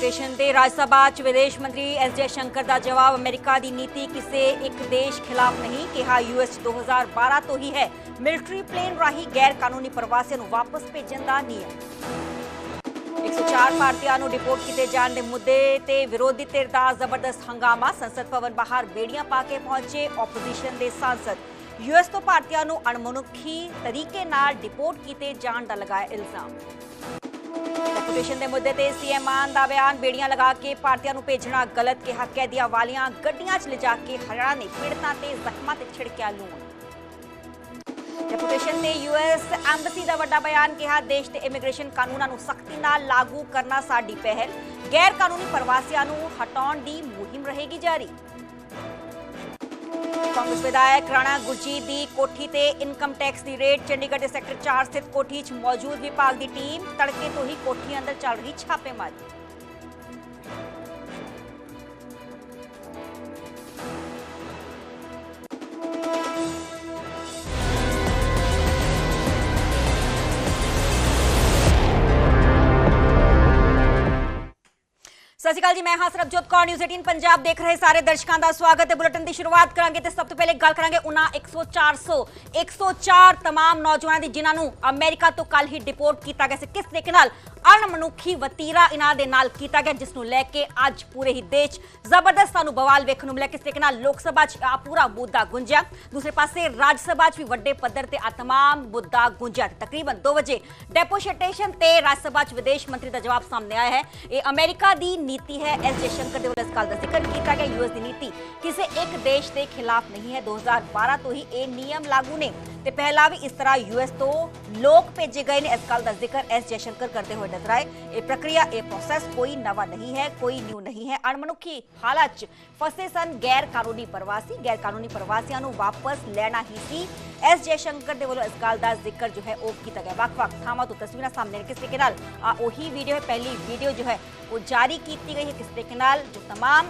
Deputation ते राज्यसभा च विदेश मंत्री एस जयशंकर का जवाब अमेरिका की नीति किसी एक देश खिलाफ नहीं कहा यूएस 2012 तो ही है मिलिट्री प्लेन राही गैर कानूनी प्रवासियों को वापस भेजने का नियम 104 भारतीयों को डिपोर्ट किए जाने के मुद्दे ते विरोधी धिर का जबरदस्त हंगामा संसद भवन बाहर बेड़ियां पाके पहुंचे ओपोजिशन के सांसद यूएस तो भारतीयों को अणमनुखी तरीके नाल डिपोर्ट किए जाने का लगाया इल्जाम डेपुटेशन के मुद्दे ते सीएम मान का बयान बेड़ियां लगा के भारतीयों को भेजना गलत कहा कैदियां वालियां गड्डियां च लिजा के हरियाणा ने पीड़ितां ते जख्मां ते छिड़किया लूण डेपुटेशन ने यूएस एम्बेसी का वड्डा बयान कहा देश के इमीग्रेशन कानूनों को सख्ती नाल लागू करना साडी पहल गैर कानूनी प्रवासियों को हटाउण की मुहिम रहेगी जारी कांग्रेस विधायक राणा गुरजीत की कोठी ते इनकम टैक्स की रेड चंडीगढ़ के सैक्टर 4 स्थित कोठी च मौजूद विभाग की टीम तड़के तो ही कोठी अंदर चल रही छापेमारी सत श्री अकाल जी, मैं हाँ सरबजोत कौर न्यूज़ 18 पंजाब देख रहे सारे दर्शकों का स्वागत है। बुलेटिन की शुरुआत करांगे तो सब तो पहले गल करांगे उन्हां 104 तमाम नौजवानों की जिन्होंने अमेरिका तो कल ही डिपोर्ट किया गया किस तरीके नाल अणमनुखी वतीरा इन्हां दे नाल किया गया जिसनूं लैके अज पूरे ही देश जबरदस्त सानूं बवाल वेखण नूं मिलिया किस तरीके नाल लोक सभा च आ पूरा मुद्दा गुंजिया दूसरे पासे राज्य सभा च भी वड्डे पद्धर ते आ तमाम मुद्दा गुंजिया तकरीबन 2 बजे डेपुटेशन ते राज्य सभा च विदेश मंत्री का जवाब सामने आया है ये अमेरिका की नीति है एस जयशंकर के वालों इस गल का जिक्र किया गया यूएस की नीति किसी एक देश के खिलाफ नहीं है 2012 तो ही ये नियम लागू ने ते पहला भी इस तरह यूएस तो लोग भेजे गए ने इस गल का जिक्र एस जयशंकर करते हुए नजर आए ये प्रक्रिया ये प्रोसेस कोई नवा नहीं है कोई न्यू नहीं है अणमनुखी हालत च फसे सन गैर कानूनी प्रवासियों को वापस लेना ही सी एस जयशंकर के वालों इस गल का जिक्र जो है वो किया गया वक्-वक् थावां तो तस्वीरां सामने किस तरीके नाल वही वीडियो है पहली वीडियो जो है वो जारी की गई है किस तरीके नाल जो तमाम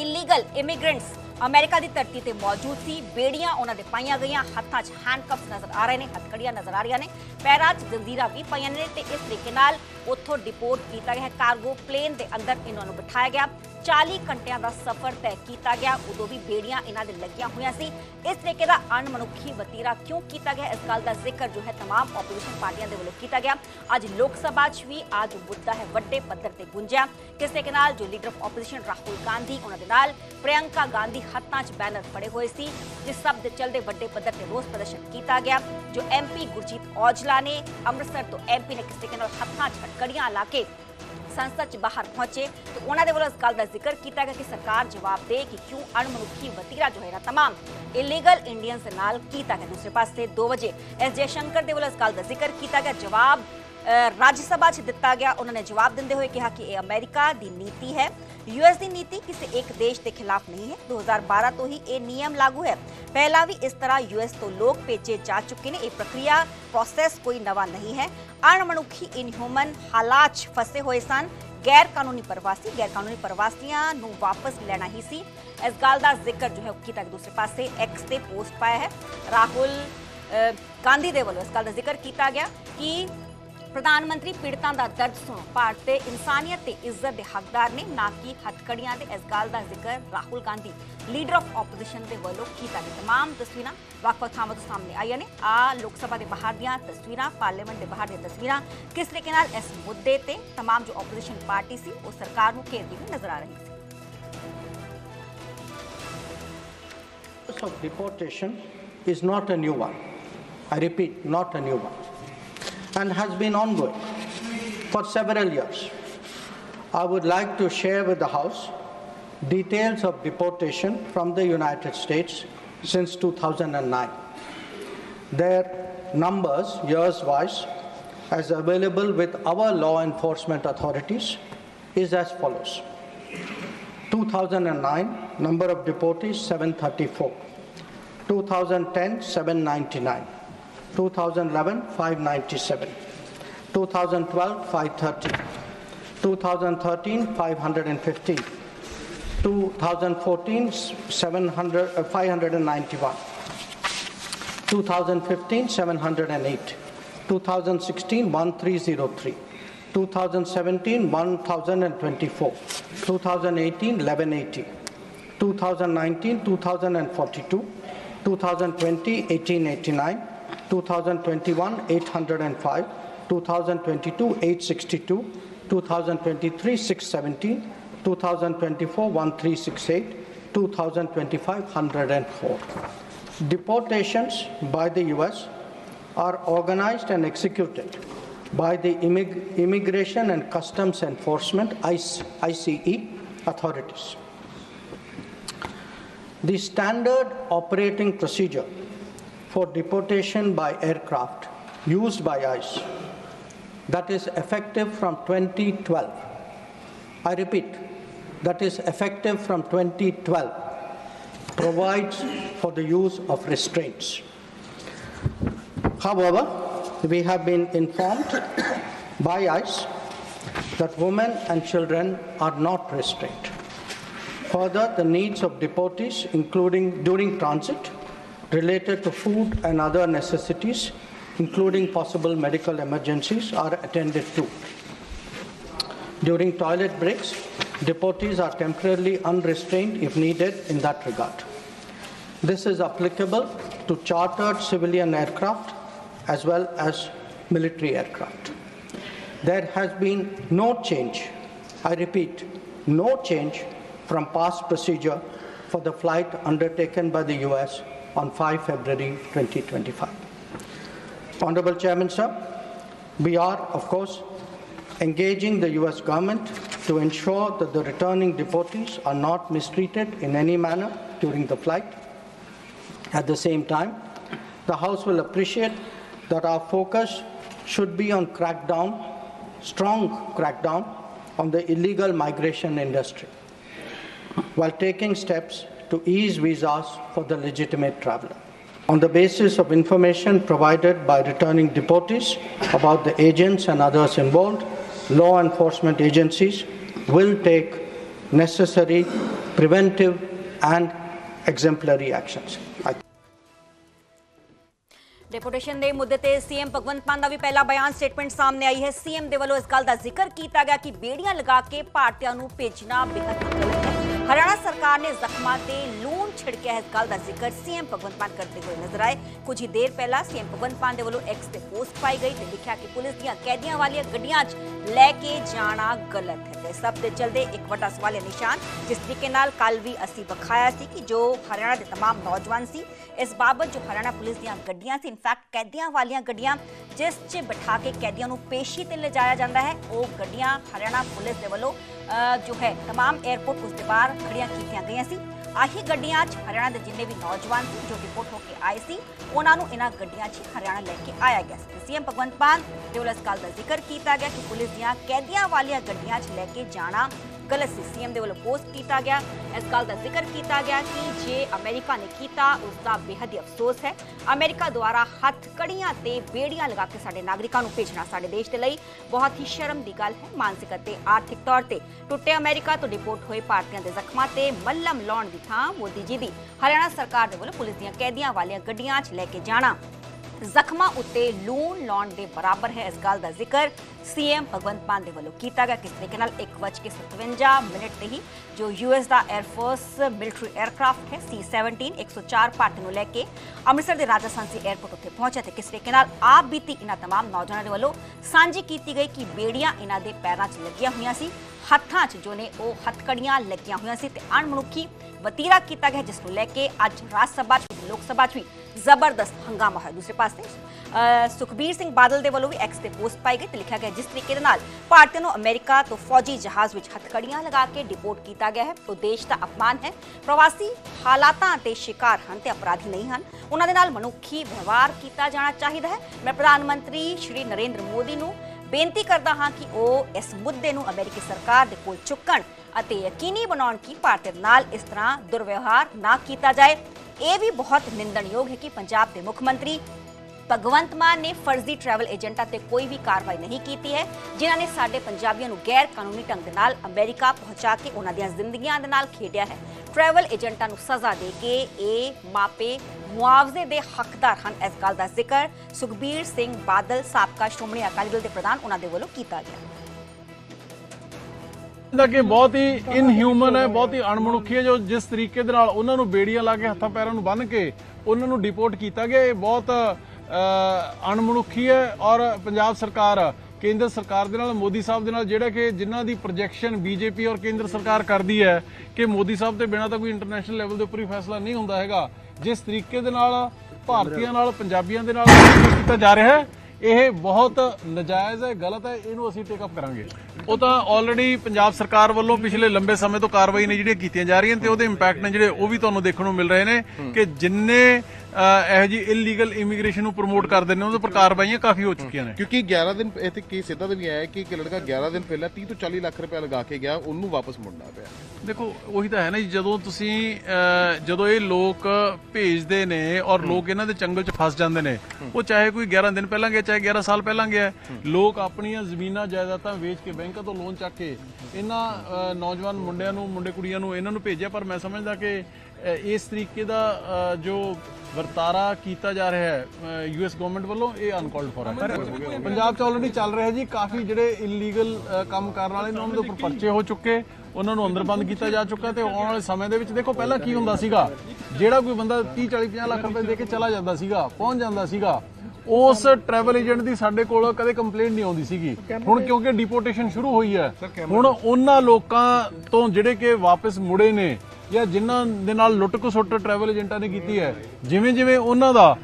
इलीगल इमीग्रेंट्स अमेरिका की धरती पर मौजूद सी बेड़ियां उन्होंने पाइया गई हत्थों च हैंडकफ्स नजर आ रहे हैं हथकड़ियां नजर आ रही ने पैरां च जंजीरां भी पाइया ने ते इस तरीके नाल उत्थों डिपोर्ट किया गया कार्गो प्लेन के अंदर इन्होंने बिठाया गया 40 घंटिया का सफर तय किया गया उदों भी बेड़ियां इन्हां दे लगियां हुई सी इस तरीके का अणमनुखी वतीरा क्यों किया गया इस गल का जिक्र जो है तमाम ओपोजिशन पार्टियों के वालों किया गया अज लोक सभा च भी आज मुद्दा है वड्डे पद्धर से गुंजिया किस तरीके नाल जो leader of opposition Rahul Gandhi उन्होंने नाल प्रियंका गांधी हत्थां च बैनर फड़े हुए सी जिस सब के चलते वड्डे पद्धर से रोस प्रदर्शन किया गया जो MP गुरजीत औजला ने अमृतसर तो MP ने किस तरीके नाल हत्थां च हथकड़ियां ला के संसद च बाहर पहुंचे तो उन्होंने वालों इस गल का जिक्र किया गया कि सरकार जवाब दे कि क्यों अणमनुखी वतीरा जो है तमाम इलीगल इंडियंस नाल किया गया दूसरे पासे 2 बजे एस जयशंकर के वालों इस गल का जिक्र किया गया जवाब राज्यसभा च दिता गया उन्होंने जवाब देंदे हुए कहा कि यह अमेरिका की नीति है यूएस की नीति किसी एक देश के खिलाफ नहीं है 2012 तो ही ये नियम लागू है पहला भी इस तरह यूएस तो लोग भेजे जा चुके हैं ये प्रक्रिया प्रोसेस कोई नवा नहीं है अणमनुखी इनह्यूमन हालात फंसे हुए सन गैर कानूनी प्रवासियों को वापस लेना ही सी इस गल का जिक्र जो है किया दूसरे पासे एक्स से पोस्ट पाया है राहुल गांधी के वालों इस गल का जिक्र किया गया कि प्रधानमंत्री पीड़ितां दा दर्द सुनो भारत के इंसानियत ते इज्जत के हकदार ने ना कि हथकड़ियां दे इस गल का जिक्र Rahul Gandhi leader of opposition के वालों किया गया तमाम तस्वीरां वक्-वक् थावां तो सामने आई ने लोक सभा के बाहर दियां तस्वीरां पार्लीमेंट के बाहर दियां तस्वीरां किस तरीके नाल इस मुद्दे ते तमाम जो ओपोजिशन पार्टी सी वो सरकार को घेरती हुई नजर आ रही सी Deportation is not a new one. I repeat, not a new one. And has been ongoing for several years. I would like to share with the House details of deportation from the United States since 2009. Their numbers, years-wise, as available with our law enforcement authorities, is as follows. 2009, number of deportees 734. 2010, 799. 2011, 597, 2012, 530, 2013, 515, 2014, 591, 2015, 708, 2016, 1303, 2017, 1,024. 2018, 1180. 2019, 2,042. 2020, 1889. 2021, 805. 2022, 862. 2023, 617. 2024, 1368. 2025, 104. Deportations by the US are organized and executed by the Immigration and Customs Enforcement ICE authorities. The standard operating procedure for deportation by aircraft used by ICE, that is effective from 2012. I repeat, that is effective from 2012, provides for the use of restraints. However, we have been informed by ICE that women and children are not restrained. Further, the needs of deportees, including during transit, related to food and other necessities, including possible medical emergencies, are attended to. During toilet breaks, deportees are temporarily unrestrained if needed in that regard. This is applicable to chartered civilian aircraft as well as military aircraft. There has been no change, I repeat, no change from past procedure for the flight undertaken by the US on 5 February 2025. Honorable Chairman, sir, we are, of course, engaging the US government to ensure that the returning deportees are not mistreated in any manner during the flight. At the same time, the House will appreciate that our focus should be on strong crackdown on the illegal migration industry, while taking steps to ease visas for the legitimate traveler. On the basis of information provided by returning deportees about the agents and others involved, law enforcement agencies will take necessary preventive and exemplary actions. Deputation ਦੇ ਮੁੱਦੇ ਤੇ CM Bhagwant Mann ਦਾ ਵੀ ਪਹਿਲਾ ਬਿਆਨ statement ਸਾਹਮਣੇ ਆਈ ਹੈ। CM ਦੇ ਵੱਲੋਂ ਇਸ ਗੱਲ ਦਾ ਜ਼ਿਕਰ ਕੀਤਾ ਗਿਆ ਕਿ ਬੇੜੀਆਂ ਲਗਾ ਕੇ ਭਾਰਤੀਆਂ ਨੂੰ ਭੇਜਣਾ ਬੇहद ਗਲਤ ਹੈ। हरियाणा सरकार ने जख्मा से लूण छिड़किया है। इस गल का जिक्र सीएम भगवंत मान करते हुए नजर आए। कुछ ही देर पहला सीएम भगवंत मान के वलों एक्स ते पोस्ट पाई गई तो लिखा कि पुलिस दी कैदियां वाली गड्डियां लैके जाना गलत है। सब के चलते एक बड़ा सवाल निशान जिस तरीके नाल कल भी असी बखाया सी कि जो हरियाणा के तमाम नौजवान सी इस बाबत जो हरियाणा पुलिस दी गड्डियां सी इनफैक्ट कैदियां वाली गड्डियां जिस च बिठा के कैदियों को पेशी ते ले जाया जाता है वो गड्डियां हरियाणा पुलिस के वलों जो है तमाम एयरपोर्ट उसके बाहर खड़ियां कीतियां गईयां सी। आही गड्डियां हरियाणा के जिन्ने भी नौजवान सी जो डिपोर्ट होकर आए सी उन्हां नूं इन्हां गड्डियां हरियाणा लैके आया गया सी। सीएम भगवंत मान दे वल्लों इस गल का जिक्र किया गया कि पुलिस दीयां कैदियां वाली गड्डियां लैके जाना गलत सी। सीएम दे वल्लों पोस्ट किया गया इस गल का जिक्र किया गया कि जे अमेरिका ने किया उसका बेहद ही अफसोस है। अमेरिका द्वारा हथकड़ियां ते बेड़ियां लगा के साडे नागरिकां नूं भेजना साडे देश के लिए बहुत ही शर्म की गल है। मानसिक ते आर्थिक तौर पर टुटे अमेरिका तो डिपोर्ट हुए भारतीयों के जख्मां ते मल्लम लाउण दी थां मोदी जी दी हरियाणा सरकार दे वल्लों पुलिस दीयां कैदियां वालियां गड्डियां लैके जाना जख्मां उत्ते लूण लाउण दे बराबर है। इस गल का जिक्र सीएम भगवंत मान दे वल्लों किया गया। किस तरीके नाल 1:57 ते ही जो यूएस का एयरफोर्स मिलिटरी एयरक्राफ्ट है C-17 104 भारतीयों को लैके अमृतसर के राजा सांसी एयरपोर्ट उत्थे पहुंचा तो किस तरीके नाल आप बीती इन्हां तमाम नौजवानों के वल्लों सांझी की गई कि बेड़ियां इन्हां दे पैरां 'च लगियां होईयां सी हत्थां 'च जो ने वो हथकड़ियां लगियां होईयां सी ते अणमनुखी वतीरा किया गया जिस लैके अज राज सभा लोक सभा भी जबरदस्त हंगामा है। दूसरे पास सुखबीर सिंह बादल के वलों भी एक्स से पोस्ट पाई गई तो लिखा गया जिस तरीके भारतीयों को अमेरिका तो फौजी जहाज में हथकड़ियां लगा के डिपोर्ट किया गया है तो देश का अपमान है। प्रवासी हालातां ते शिकार हैं तो अपराधी नहीं हैं। उन्होंने नाल मनुखी व्यवहार किया जाना चाहिए है। मैं प्रधानमंत्री श्री नरेंद्र मोदी नूं बेनती करता हाँ कि वह इस मुद्दे नूं अमेरिकी सरकार दे कोल चुकण अते यकीनी बनाउण कि भारतीय नाल इस तरह दुर्व्यवहार ना किया जाए। यह भी बहुत निंदनयोग है कि पंजाब के मुख्यमंत्री भगवंत मान ने फर्जी ट्रैवल एजेंटा ते कोई भी कार्रवाई नहीं की है जिन्होंने साडे पंजाबियों को गैर कानूनी ढंग नाल अमेरिका पहुंचा के उन्हां दीयां जिंदगियां दे नाल खेडिया है। ट्रैवल एजेंटा को सज़ा दे के ये मापे मुआवजे के हकदार हैं। इस गल का जिक्र सुखबीर सिंह बादल साबका श्रोमणी अकाली दल के प्रधान उन्होंने वलों किया गया। ਦਾ ਕਿ ਬਹੁਤ ਹੀ ਇਨਹਿਊਮਨ ਹੈ, ਬਹੁਤ ਹੀ ਅਣਮਨੁੱਖੀ ਹੈ। ਜੋ ਜਿਸ ਤਰੀਕੇ ਦੇ ਨਾਲ ਉਹਨਾਂ ਨੂੰ ਬੇੜੀਆਂ ਲਾ ਕੇ ਹੱਥਾਂ ਪੈਰਾਂ ਨੂੰ ਬੰਨ੍ਹ ਕੇ ਉਹਨਾਂ ਨੂੰ ਡਿਪੋਰਟ ਕੀਤਾ ਗਿਆ, ਇਹ ਬਹੁਤ ਅਣਮਨੁੱਖੀ ਹੈ। ਔਰ ਪੰਜਾਬ ਸਰਕਾਰ ਕੇਂਦਰ ਸਰਕਾਰ ਦੇ ਨਾਲ, ਮੋਦੀ ਸਾਹਿਬ ਦੇ ਨਾਲ, ਜਿਹੜਾ ਕਿ ਜਿਨ੍ਹਾਂ ਦੀ ਪ੍ਰੋਜੈਕਸ਼ਨ ਬੀਜੇਪੀ ਔਰ ਕੇਂਦਰ ਸਰਕਾਰ ਕਰਦੀ ਹੈ ਕਿ ਮੋਦੀ ਸਾਹਿਬ ਦੇ ਬਿਨਾਂ ਤਾਂ ਕੋਈ ਇੰਟਰਨੈਸ਼ਨਲ ਲੈਵਲ ਦੇ ਉੱਪਰ ਹੀ ਫੈਸਲਾ ਨਹੀਂ ਹੁੰਦਾ ਹੈਗਾ, ਜਿਸ ਤਰੀਕੇ ਦੇ ਨਾਲ ਭਾਰਤੀਆਂ ਨਾਲ, ਪੰਜਾਬੀਆਂ ਦੇ ਨਾਲ ਕੀਤਾ ਜਾ ਰਿਹਾ ਹੈ, ਇਹ ਬਹੁਤ ਨਜਾਇਜ਼ ਹੈ, ਗਲਤ ਹੈ। ਇਹਨੂੰ ਅਸੀਂ ਟੇਕ ਅਪ ਕਰਾਂਗੇ। ਉਹ ਤਾਂ ਆਲਰੇਡੀ ਪੰਜਾਬ ਸਰਕਾਰ ਵੱਲੋਂ ਪਿਛਲੇ ਲੰਬੇ ਸਮੇਂ ਤੋਂ ਕਾਰਵਾਈ ਨੇ ਜਿਹੜੀਆਂ ਕੀਤੀਆਂ ਜਾ ਰਹੀਆਂ ਤੇ ਉਹਦੇ ਇੰਪੈਕਟ ਨੇ ਜਿਹੜੇ ਉਹ ਵੀ ਤੁਹਾਨੂੰ ਦੇਖਣ ਨੂੰ ਮਿਲ ਰਹੇ ਨੇ ਕਿ ਜਿੰਨੇ ਇਹੋ ਜਿਹੀ ਇਲੀਗਲ ਇਮੀਗ੍ਰੇਸ਼ਨ ਨੂੰ ਪ੍ਰਮੋਟ ਕਰਦੇ ਨੇ ਉਹਦੇ ਉੱਪਰ ਕਾਰਵਾਈਆਂ ਕਾਫੀ ਹੋ ਚੁੱਕੀਆਂ ਨੇ। ਕਿਉਂਕਿ 11 ਦਿਨ ਇੱਥੇ ਕੇਸ ਇਦਾਂ ਦਾ ਵੀ ਆਇਆ ਕਿ ਇੱਕ ਲੜਕਾ 11 ਦਿਨ ਪਹਿਲਾਂ 30 ਤੋਂ 40 ਲੱਖ ਰੁਪਏ ਲਗਾ ਕੇ ਗਿਆ, ਉਹਨੂੰ ਵਾਪਸ ਮੁੜਨਾ ਪਿਆ। ਦੇਖੋ ਉਹੀ ਤਾਂ ਹੈ ਨਾ ਜੀ, ਜਦੋਂ ਇਹ ਲੋਕ ਭੇਜਦੇ ਨੇ ਔਰ ਲੋਕ ਇਹਨਾਂ ਦੇ ਚੰਗਲ 'ਚ ਫਸ ਜਾਂਦੇ ਨੇ, ਉਹ ਚਾਹੇ ਕੋਈ 11 ਦਿਨ ਪਹਿਲਾਂ ਗਿਆ, ਚਾਹੇ 11 ਸਾਲ ਪਹਿਲਾਂ ਗਿਆ, ਲੋਕ ਆਪਣੀਆਂ ਜ਼ਮੀਨਾਂ ਜਾਇਦਾਦਾਂ ਵੇਚ ਕੇ ਬੈਂਕਾਂ ਤੋਂ ਲੋਨ ਚੱਕ ਕੇ ਇਹਨਾਂ ਨੌਜਵਾਨ ਮੁੰਡਿਆਂ ਨੂੰ, ਮੁੰਡੇ ਕੁੜੀਆਂ ਨੂੰ ਇਹਨਾਂ ਨੂੰ ਭੇਜਿਆ। ਪਰ ਮੈਂ ਸਮਝਦਾ ਕਿ ਇਸ ਤਰੀਕੇ ਦਾ ਜੋ ਵਰਤਾਰਾ ਕੀਤਾ ਜਾ ਰਿਹਾ ਹੈ ਯੂਐਸ ਗਵਰਨਮੈਂਟ ਵੱਲੋਂ, ਇਹ ਅਨਕਾਲਡ ਫॉर ਹੈ। ਪੰਜਾਬ 'ਚ ਆਲਰੇਡੀ ਚੱਲ ਰਿਹਾ ਜੀ, ਕਾਫੀ ਜਿਹੜੇ ਇਲੀਗਲ ਕੰਮ ਕਰਨ ਵਾਲੇ ਨੇ ਉਹਨਾਂ ਦੇ ਉੱਪਰ ਪਰਚੇ ਹੋ ਚੁੱਕੇ, ਉਹਨਾਂ ਨੂੰ ਅੰਦਰ ਬੰਦ ਕੀਤਾ ਜਾ ਚੁੱਕਾ। ਤੇ ਆਉਣ ਵਾਲੇ ਸਮੇਂ ਦੇ ਵਿੱਚ ਦੇਖੋ ਪਹਿਲਾਂ ਕੀ ਹੁੰਦਾ ਸੀਗਾ, ਜਿਹੜਾ ਕੋਈ ਬੰਦਾ 30 40 50 ਲੱਖ ਰੁਪਏ ਦੇ ਕੇ ਚਲਾ ਜਾਂਦਾ ਸੀਗਾ, ਪਹੁੰਚ ਜਾਂਦਾ ਸੀਗਾ, ਉਸ ਟਰੈਵਲ ਏਜੰਟ ਦੀ ਸਾਡੇ ਕੋਲ ਕਦੇ ਕੰਪਲੇਂਟ ਨਹੀਂ ਆਉਂਦੀ ਸੀਗੀ। ਹੁਣ ਕਿਉਂਕਿ ਡਿਪੋਰਟੇਸ਼ਨ ਸ਼ੁਰੂ ਹੋਈ ਹੈ, ਹੁਣ ਉਹਨਾਂ ਲੋਕਾਂ ਤੋਂ ਜਿਹੜੇ ਕਿ ਵਾਪਸ ਮੁੜੇ ਨੇ ਜਾਂ ਜਿਨ੍ਹਾਂ ਦੇ ਨਾਲ ਲੁੱਟ ਖਸੁੱਟ ਟਰੈਵਲ ਏਜੰਟਾਂ ਨੇ ਕੀਤੀ ਹੈ, ਜਿਵੇਂ ਜਿਵੇਂ ਉਹਨਾਂ ਦਾ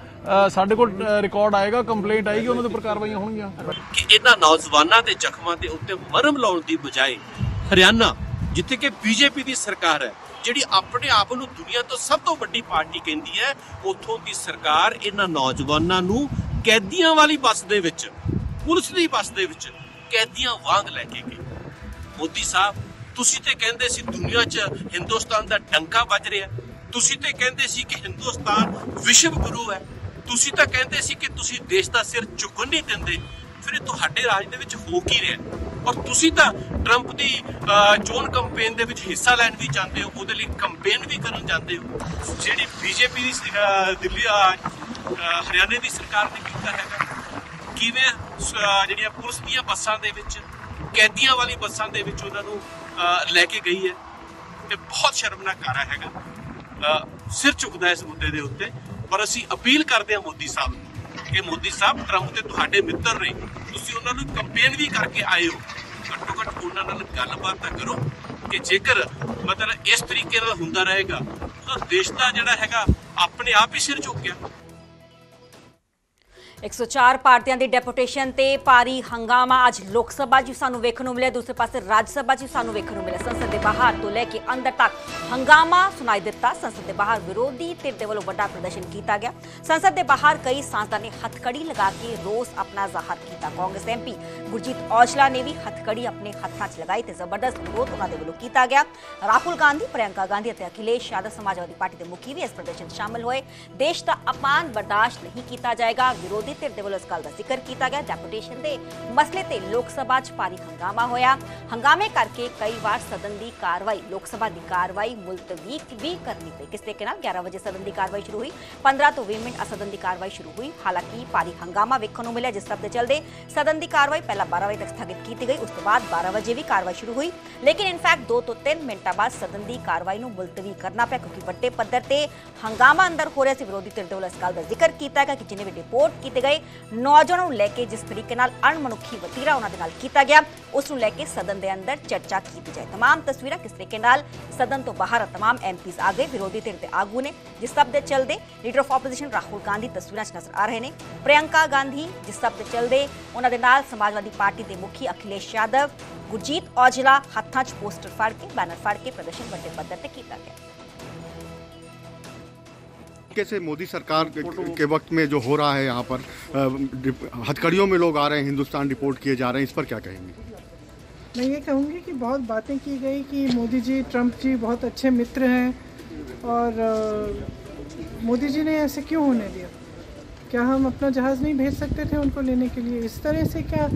ਸਾਡੇ ਕੋਲ ਰਿਕਾਰਡ ਆਏਗਾ, ਕੰਪਲੇਂਟ ਆਏਗੀ, ਉਹਨਾਂ ਦੇ ਉੱਪਰ ਕਾਰਵਾਈਆਂ ਹੋਣਗੀਆਂ। ਕਿ ਇਹਨਾਂ ਨੌਜਵਾਨਾਂ ਦੇ ਜ਼ਖਮਾਂ ਦੇ ਉੱਤੇ ਮਰਹਮ ਲਾਉਣ ਦੀ ਬਜਾਏ ਹਰਿਆਣਾ, ਜਿੱਥੇ ਕਿ ਬੀਜੇਪੀ ਦੀ ਸਰਕਾਰ ਹੈ, ਜਿਹੜੀ ਆਪਣੇ ਆਪ ਨੂੰ ਦੁਨੀਆ ਤੋਂ ਸਭ ਤੋਂ ਵੱਡੀ ਪਾਰਟੀ ਕਹਿੰਦੀ ਹੈ, ਉੱਥੋਂ ਦੀ ਸਰਕਾਰ ਇਹਨਾਂ ਨੌਜਵਾਨਾਂ ਨੂੰ ਕੈਦੀਆਂ ਵਾਲੀ ਬੱਸ ਦੇ ਵਿੱਚ, ਪੁਲਿਸ ਦੀ ਬੱਸ ਦੇ ਵਿੱਚ ਕੈਦੀਆਂ ਵਾਂਗ ਲੈ ਕੇ ਗਈ। ਮੋਦੀ ਸਾਹਿਬ, ਤੁਸੀਂ ਤੇ ਕਹਿੰਦੇ ਸੀ ਦੁਨੀਆ 'ਚ ਹਿੰਦੁਸਤਾਨ ਦਾ ਡੰਕਾ ਵੱਜ ਰਿਹਾ, ਤੁਸੀਂ ਤੇ ਕਹਿੰਦੇ ਸੀ ਕਿ ਹਿੰਦੁਸਤਾਨ ਵਿਸ਼ਵ ਗੁਰੂ ਹੈ, ਤੁਸੀਂ ਤਾਂ ਕਹਿੰਦੇ ਸੀ ਕਿ ਤੁਸੀਂ ਦੇਸ਼ ਦਾ ਸਿਰ ਝੁਕਣ ਨਹੀਂ ਦਿੰਦੇ। ਫਿਰ ਇਹ ਤੁਹਾਡੇ ਰਾਜ ਦੇ ਵਿੱਚ ਹੋ ਕੀ ਰਿਹਾ? ਔਰ ਤੁਸੀਂ ਤਾਂ ਟਰੰਪ ਦੀ ਚੋਣ ਕੰਪੇਨ ਦੇ ਵਿੱਚ ਹਿੱਸਾ ਲੈਣ ਵੀ ਜਾਂਦੇ ਹੋ, ਉਹਦੇ ਲਈ ਕੰਪੇਨ ਵੀ ਕਰਨ ਜਾਂਦੇ ਹੋ। ਜਿਹੜੀ ਬੀਜੇਪੀ ਦੀ ਦਿੱਲੀ ਹਰਿਆਣੇ ਦੀ ਸਰਕਾਰ ਨੇ ਕੀਤਾ ਹੈਗਾ, ਕਿਵੇਂ ਜਿਹੜੀਆਂ ਪੁਲਿਸ ਦੀਆਂ ਬੱਸਾਂ ਦੇ ਵਿੱਚ, ਕੈਦੀਆਂ ਵਾਲੀ ਬੱਸਾਂ ਦੇ ਵਿੱਚ ਉਹਨਾਂ ਨੂੰ ਲੈ ਕੇ ਗਈ ਹੈ। ਇਹ ਬਹੁਤ ਸ਼ਰਮਨਾਕ ਕਾਰਾ ਹੈਗਾ, ਸਿਰ ਝੁਕਦਾ ਇਸ ਮੁੱਦੇ ਦੇ ਉੱਤੇ। ਪਰ ਅਸੀਂ ਅਪੀਲ ਕਰਦੇ ਹਾਂ ਮੋਦੀ ਸਾਹਿਬ ਨੂੰ ਕਿ ਮੋਦੀ ਸਾਹਿਬ, ਟਰੰਪ ਤੇ ਤੁਹਾਡੇ ਮਿੱਤਰ ਨੇ, ਤੁਸੀਂ ਉਹਨਾਂ ਨੂੰ ਕੰਪੇਨ ਵੀ ਕਰਕੇ ਆਏ ਹੋ, ਘੱਟੋ ਘੱਟ ਉਹਨਾਂ ਨਾਲ ਗੱਲਬਾਤ ਤਾਂ ਕਰੋ ਕਿ ਜੇਕਰ ਮਤਲਬ ਇਸ ਤਰੀਕੇ ਨਾਲ ਹੁੰਦਾ ਰਹੇਗਾ ਤਾਂ ਦੇਸ਼ ਦਾ ਜਿਹੜਾ ਹੈਗਾ ਆਪਣੇ ਆਪ ਹੀ ਸਿਰ ਝੁਕ ਗਿਆ। 104 ਭਾਰਤੀਆਂ ਦੀ ਡੈਪੂਟੇਸ਼ਨ ਤੇ ਭਾਰੀ ਹੰਗਾਮਾ ਅੱਜ ਲੋਕ ਸਭਾ 'ਚ ਸਾਨੂੰ ਵੇਖਣ ਨੂੰ ਮਿਲਿਆ, ਦੂਸਰੇ ਪਾਸੇ ਰਾਜ ਸਭਾ 'ਚ ਸਾਨੂੰ ਵੇਖਣ ਨੂੰ ਮਿਲਿਆ। ਸੰਸਦ ਦੇ ਬਾਹਰ ਤੋਂ ਲੈ ਕੇ ਅੰਦਰ ਤੱਕ ਹੰਗਾਮਾ ਸੁਣਾਈ ਦਿੱਤਾ। ਸੰਸਦ ਦੇ ਬਾਹਰ ਵਿਰੋਧੀ ਧਿਰ ਦੇ ਵੱਲੋਂ ਵੱਡਾ ਪ੍ਰਦਰਸ਼ਨ ਕੀਤਾ ਗਿਆ। ਸੰਸਦ ਦੇ ਬਾਹਰ ਕਈ ਸਾਂਸਦਾਂ ਨੇ ਹੱਥਕੜੀ ਲਗਾ ਕੇ ਰੋਸ ਆਪਣਾ ਜ਼ਾਹਰ ਕੀਤਾ। ਕਾਂਗਰਸ ਐਮਪੀ ਗੁਰਜੀਤ ਔਜਲਾ ਨੇ ਵੀ ਹੱਥਕੜੀ ਆਪਣੇ ਹੱਥਾਂ 'ਚ ਲਗਾਈ ਤੇ ਜ਼ਬਰਦਸਤ ਵਿਰੋਧ ਉਹਨਾਂ ਦੇ ਵੱਲੋਂ ਕੀਤਾ ਗਿਆ। ਰਾਹੁਲ ਗਾਂਧੀ, ਪ੍ਰਿਯੰਕਾ ਗਾਂਧੀ ਅਤੇ ਅਖਿਲੇਸ਼ ਯਾਦਵ ਸਮਾਜਵਾਦੀ ਪਾਰਟੀ ਦੇ ਮੁਖੀ ਵੀ ਇਸ ਪ੍ਰਦਰਸ਼ਨ 'ਚ ਸ਼ਾਮਲ ਹੋਏ। ਦੇਸ਼ ਦਾ ਅਪਮਾਨ ਬਰਦਾਸ਼ਤ ਨਹੀਂ ਕੀਤਾ ਜਾਏਗਾ, ਵਿਰੋਧੀ ਧਿਰ ਦੇ ਵੱਲੋਂ ਇਸ ਗੱਲ ਦਾ ਜ਼ਿਕਰ ਕੀਤਾ ਗਿਆ। ਡੈਪੂਟੇਸ਼ਨ ਦੇ ਮਸਲੇ ਤੇ ਲੋਕ ਸਭਾ 'ਚ ਭਾਰੀ ਹੰਗਾਮਾ ਹੋਇਆ। ਹੰਗਾਮੇ ਕਰਕੇ ਕਈ ਵਾਰ ਸਦਨ ਦੀ ਕਾਰਵਾਈ, ਲੋਕ ਸਭਾ ਦੀ ਕਾਰਵਾਈ ਮੁਲਤਵੀ ਵੀ ਕਰਨੀ ਪਈ। ਕਿਸ ਤਰੀਕੇ ਨਾਲ 11 ਵਜੇ ਸਦਨ ਦੀ ਕਾਰਵਾਈ ਸ਼ੁਰੂ ਹੋਈ, 15 ਤੋਂ 20 ਮਿੰਟ ਸਦਨ ਦੀ ਕਾਰਵਾਈ ਸ਼ੁਰੂ ਹੋਈ। ਹਾਲਾਂਕਿ ਭਾਰੀ ਹੰਗਾਮਾ ਵੇਖਣ ਨੂੰ ਮਿਲਿਆ, ਜਿਸ ਸਭ ਦੇ ਚੱਲਦੇ ਸਦਨ ਦੀ ਕਾਰਵਾਈ ਪਹਿਲਾਂ 12 ਵਜੇ ਤੱਕ ਸਥਗਿਤ ਕੀਤੀ ਗਈ, ਉਸ ਤੋਂ ਬਾਅਦ 12 ਵਜੇ ਵੀ ਕਾਰਵਾਈ ਸ਼ੁਰੂ ਹੋਈ। ਲੇਕਿਨ ਇਨਫੈਕਟ 2 ਤੋਂ 3 ਮਿੰਟਾਂ ਬਾਅਦ ਸਦਨ ਦੀ ਕਾਰਵਾਈ ਨੂੰ ਮੁਲਤਵੀ ਕਰਨਾ ਪਿਆ ਕਿਉਂਕਿ ਵੱਡੇ ਪੱਧਰ ਤੇ ਹੰਗਾਮਾ ਅੰਦਰ ਹੋ ਰਿਹਾ ਸੀ। ਵਿਰੋਧੀ ਧਿਰ ਦੇ ਵੱਲੋਂ ਇਸ ਗੱਲ ਦਾ ਜ਼ਿਕਰ ਕੀਤਾ ਗਿਆ ਕਿ ਜਿੰਨੇ ਵੀ ਰਿਪੋਰਟ ਕੀਤੇ ਗਏ ਨੌਜਵਾਨਾਂ ਨੂੰ ਲੈ ਕੇ ਜਿਸ ਤਰੀਕੇ ਨਾਲ ਅਣਮਨੁੱਖੀ ਵਤੀਰਾ ਉਹਨਾਂ ਦੇ ਨਾਲ ਕੀਤਾ ਗਿਆ, ਉਸ ਨੂੰ ਲੈ ਕੇ ਸਦਨ ਦੇ ਅੰਦਰ ਚਰਚਾ ਕੀਤੀ ਜਾਏ। तमाम ਤਸਵੀਰਾਂ ਕਿਸ ਤਰੀਕੇ ਨਾਲ ਸਦਨ ਤੋਂ ਬਾਹਰ तमाम ਐਮਪੀਜ਼ ਆ ਗਏ, ਵਿਰੋਧੀ ਧਿਰ ਦੇ ਆਗੂ ਨੇ, ਜਿਸ ਸਭ ਦੇ ਚੱਲਦੇ leader of opposition Rahul Gandhi ਤਸਵੀਰਾਂ 'ਚ ਨਜ਼ਰ ਆ ਰਹੇ ਨੇ। ਪ੍ਰਿਯੰਕਾ ਗਾਂਧੀ, ਜਿਸ ਸਭ ਦੇ ਚੱਲਦੇ ਉਹਨਾਂ ਦੇ ਨਾਲ ਸਮਾਜਵਾਦੀ ਪਾਰਟੀ ਦੇ ਮੁਖੀ ਅਖਿਲੇਸ਼ ਯਾਦਵ, ਗੁਰਜੀਤ ਔਜਲਾ ਹੱਥਾਂ 'ਚ ਪੋਸਟਰ ਫੜ ਕੇ, बैनर ਫੜ ਕੇ ਪ੍ਰਦਰਸ਼ਨ ਵੱਡੇ ਪੱਧਰ ਤੇ ਕੀਤਾ ਗਿਆ। कैसे मोदी सरकार के वक्त में जो हो रहा है यहाँ पर हथकड़ियों में लोग आ रहे हैं, हिंदुस्तान रिपोर्ट किए जा रहे हैं, इस पर क्या कहेंगे? मैं ये कहूँगी कि बहुत बातें की गई कि मोदी जी, ट्रंप जी बहुत अच्छे मित्र हैं और मोदी जी ने ऐसे क्यों होने दिया? क्या हम अपना जहाज़ नहीं भेज सकते थे उनको लेने के लिए? इस तरह से क्या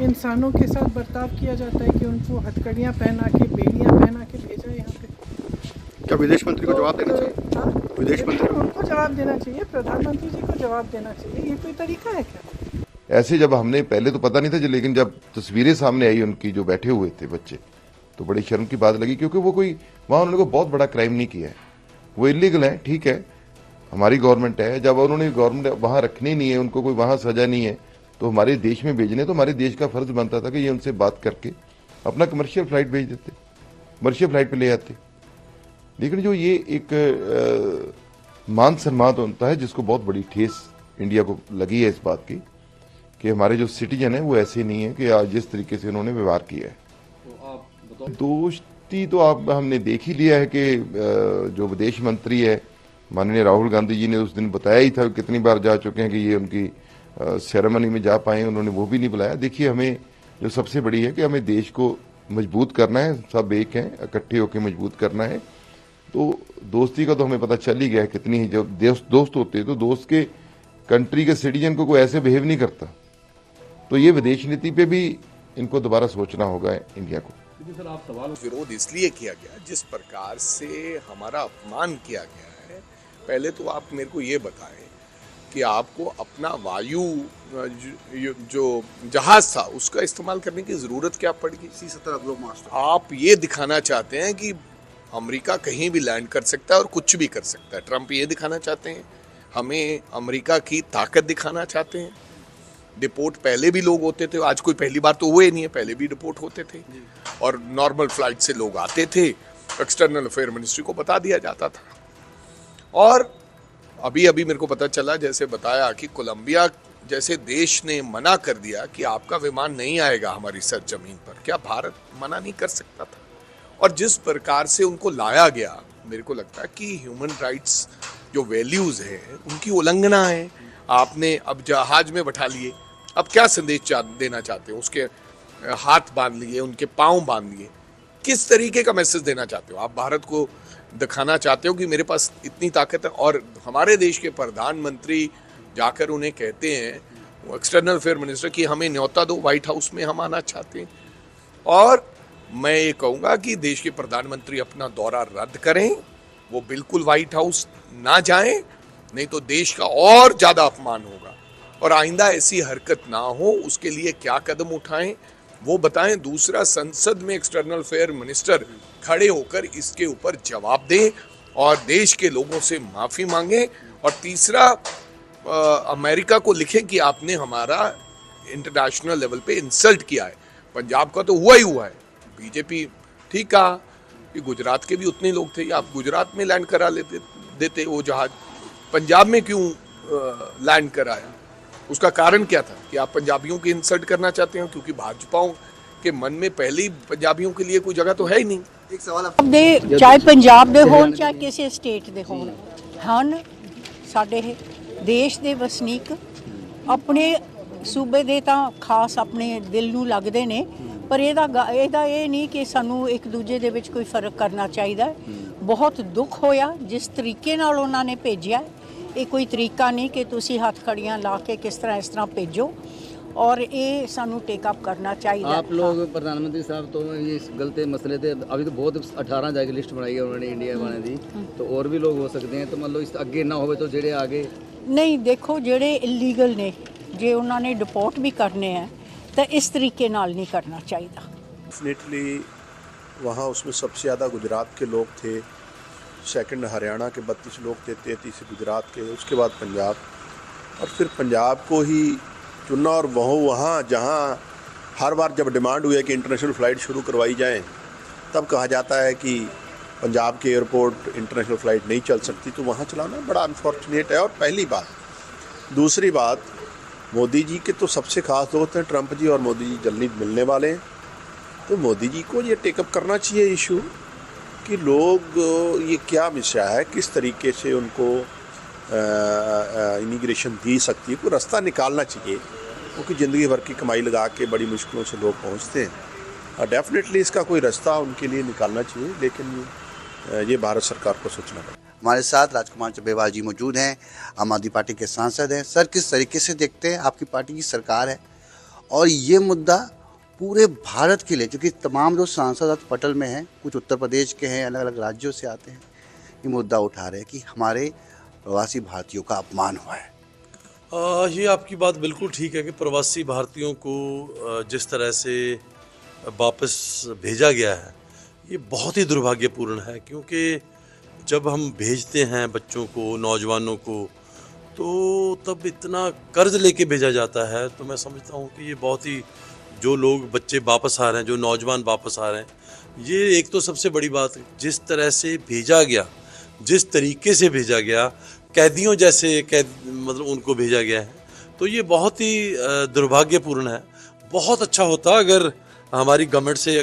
इंसानों के साथ बर्ताव किया जाता है कि उनको हथकड़ियाँ पहना के, बेड़ियाँ पहना के भेजा यहाँ पे? क्या विदेश मंत्री को जवाब देना चाहिए? विदेश मंत्री उनको जवाब देना चाहिए, प्रधानमंत्री जी को जवाब देना चाहिए। ये कोई तरीका है क्या? ऐसे जब हमने पहले तो पता नहीं था, लेकिन जब तस्वीरें सामने आई उनकी, जो बैठे हुए थे बच्चे, तो बड़ी शर्म की बात लगी, क्योंकि वो कोई वहाँ उन्होंने कोई बहुत बड़ा क्राइम नहीं किया है, वो इलीगल है, ठीक है, हमारी गवर्नमेंट है, जब उन्होंने गवर्नमेंट वहाँ रखनी नहीं है, उनको कोई वहाँ सजा नहीं है, तो हमारे देश में भेजने, तो हमारे देश का फर्ज बनता था कि ये उनसे बात करके अपना कमर्शियल फ्लाइट भेज देते, कमर्शियल फ्लाइट पे ले आते। लेकिन जो ये एक मान सम्मान होता है, जिसको बहुत बड़ी ठेस इंडिया को लगी है इस बात की कि हमारे जो सिटीजन है वो ऐसे नहीं है कि आज जिस तरीके से उन्होंने व्यवहार किया है। दोस्ती तो आप हमने देख ही लिया है कि जो विदेश मंत्री है माननीय राहुल गांधी जी ने उस दिन बताया ही था, कितनी बार जा चुके हैं कि ये उनकी सेरेमनी में जा पाए, उन्होंने वो भी नहीं बुलाया। देखिए, हमें जो सबसे बड़ी है कि हमें देश को मजबूत करना है, सब एक हैं, इकट्ठे होकर मजबूत करना है। तो दोस्ती का तो हमें पता चल ही गया है कितनी ही, जब दोस्त होते हैं तो दोस्त के कंट्री के सिटीजन को कोई ऐसे बिहेव नहीं करता। तो ये विदेश नीति पे भी इनको दोबारा सोचना होगा इंडिया को। विरोध इसलिए किया गया जिस प्रकार से हमारा अपमान किया गया है। पहले तो आप मेरे को ये बताएं कि आपको अपना वायु जो जहाज था उसका इस्तेमाल करने की जरूरत क्या पड़गी? आप ये दिखाना चाहते हैं कि अमेरिका कहीं भी लैंड कर सकता है और कुछ भी कर सकता है। ट्रंप ये दिखाना चाहते हैं, हमें अमेरिका की ताकत दिखाना चाहते हैं। डिपोर्ट पहले भी लोग होते थे, आज कोई पहली बार तो हुए नहीं है, पहले भी डिपोर्ट होते थे और नॉर्मल फ्लाइट से लोग आते थे, एक्सटर्नल अफेयर मिनिस्ट्री को बता दिया जाता था। और अभी अभी मेरे को पता चला, जैसे बताया कि कोलंबिया जैसे देश ने मना कर दिया कि आपका विमान नहीं आएगा हमारी सरजमीन पर। क्या भारत मना नहीं कर सकता था? और जिस प्रकार से उनको लाया गया, मेरे को लगता है कि ह्यूमन राइट्स जो वैल्यूज है उनकी उल्लंघना है। आपने अब जहाज में बैठा लिए, अब क्या संदेश देना चाहते हो? उसके हाथ बांध लिए, उनके पांव बांध लिए, किस तरीके का मैसेज देना चाहते हो? आप भारत को दिखाना चाहते हो कि मेरे पास इतनी ताकत है? और हमारे देश के प्रधानमंत्री जाकर उन्हें कहते हैं, वो एक्सटर्नल अफेयर मिनिस्टर, कि हमें न्योता दो, व्हाइट हाउस में हम आना चाहते हैं। और मैं ये कहूँगा कि देश के प्रधानमंत्री अपना दौरा रद्द करें, वो बिल्कुल व्हाइट हाउस ना जाएं, नहीं तो देश का और ज़्यादा अपमान होगा। और आइंदा ऐसी हरकत ना हो, उसके लिए क्या कदम उठाएं वो बताएं। दूसरा, संसद में एक्सटर्नल अफेयर मिनिस्टर खड़े होकर इसके ऊपर जवाब दें और देश के लोगों से माफ़ी मांगें। और तीसरा, अमेरिका को लिखें कि आपने हमारा इंटरनेशनल लेवल पे इंसल्ट किया है। पंजाब का तो हुआ ही हुआ है। बीजेपी ठीक कहा कि गुजरात के भी उतने लोग थे, आप गुजरात में लैंड करा देते वो जहाज, पंजाब में क्यों लैंड कराया? उसका कारण क्या था? कि आप पंजाबियों की इंसल्ट करना चाहते हो? क्योंकि भाजपाओं के मन में पहले ही पंजाबियों के लिए कोई जगह तो है ही नहीं। एक सवाल चाहे पंजाब दे होण चाहे किसी स्टेट दे होण, ਹਨ ਸਾਡੇ देश ਦੇ ਵਸਨੀਕ ਆਪਣੇ ਸੂਬੇ ਦੇ ਤਾਂ ਖਾਸ ਆਪਣੇ ਦਿਲ ਨੂੰ ਲੱਗਦੇ ਨੇ, ਪਰ ਇਹਦਾ ਇਹ ਨਹੀਂ ਕਿ ਸਾਨੂੰ ਇੱਕ ਦੂਜੇ ਦੇ ਵਿੱਚ ਕੋਈ ਫਰਕ ਕਰਨਾ ਚਾਹੀਦਾ। ਬਹੁਤ ਦੁੱਖ ਹੋਇਆ ਜਿਸ ਤਰੀਕੇ ਨਾਲ ਉਹਨਾਂ ਨੇ ਭੇਜਿਆ। ਇਹ ਕੋਈ ਤਰੀਕਾ ਨਹੀਂ कि ਤੁਸੀਂ ਹੱਥ ਖੜੀਆਂ ਲਾ ਕੇ किस तरह भेजो, और ये सानू टेक अप करना चाहिए। आप लोग प्रधानमंत्री साहब तो ये गलत मसले थे, अभी तो बहुत 18 जाके लिस्ट बनाई है उन्होंने इंडिया वाले दी, तो और भी लोग हो सकते हैं। तो मान लो इस अगे ना हो तो जेड़े आगे नहीं, देखो जेड़े इलीगल ने, जे उन्होंने डिपोर्ट भी करने हैं तो इस तरीके नाल नहीं करना चाहिए। डेफिनेटली वहाँ उसमें सबसे ज़्यादा गुजरात के लोग थे, सेकंड हरियाणा के 32 लोग थे, 33 गुजरात के, उसके बाद पंजाब, और फिर पंजाब को ही चुनना। और वहाँ जहाँ हर बार जब डिमांड हुई है कि इंटरनेशनल फ़्लाइट शुरू करवाई जाए, तब कहा जाता है कि पंजाब के एयरपोर्ट इंटरनेशनल फ़्लाइट नहीं चल सकती, तो वहाँ चलाना बड़ा अनफॉर्चुनेट है। और पहली बात, दूसरी बात, मोदी जी के तो सबसे खास दोस्त हैं ट्रंप जी, और मोदी जी जल्दी मिलने वाले हैं, तो मोदी जी को ये टेकअप करना चाहिए इशू कि लोग ये क्या विषय है, किस तरीके से उनको इमिग्रेशन दी सकती है, कोई रास्ता निकालना चाहिए, क्योंकि ज़िंदगी भर की कमाई लगा के बड़ी मुश्किलों से लोग पहुंचते हैं। डेफिनेटली इसका कोई रास्ता उनके लिए निकालना चाहिए, लेकिन ये भारत सरकार को सोचना पड़ेगा। हमारे साथ राजकुमार चब्बेवाल जी मौजूद हैं, आम आदमी पार्टी के सांसद हैं। सर, किस तरीके से देखते हैं, आपकी पार्टी की सरकार है और ये मुद्दा पूरे भारत के लिए, क्योंकि तमाम जो सांसद आज पटल में हैं, कुछ उत्तर प्रदेश के हैं, अलग अलग राज्यों से आते हैं, ये मुद्दा उठा रहे हैं कि हमारे प्रवासी भारतीयों का अपमान हुआ है। ये आपकी बात बिल्कुल ठीक है कि प्रवासी भारतीयों को जिस तरह से वापस भेजा गया है, ये बहुत ही दुर्भाग्यपूर्ण है, क्योंकि जब हम भेजते हैं बच्चों को, नौजवानों को, तो तब इतना कर्ज लेके भेजा जाता है। तो मैं समझता हूँ कि ये बहुत ही, जो लोग बच्चे वापस आ रहे हैं, जो नौजवान वापस आ रहे हैं, ये एक तो सबसे बड़ी बात, जिस तरह से भेजा गया, जिस तरीके से भेजा गया, कैदियों जैसे मतलब उनको भेजा गया है, तो ये बहुत ही दुर्भाग्यपूर्ण है। बहुत अच्छा होता अगर हमारी गवर्नमेंट से अगर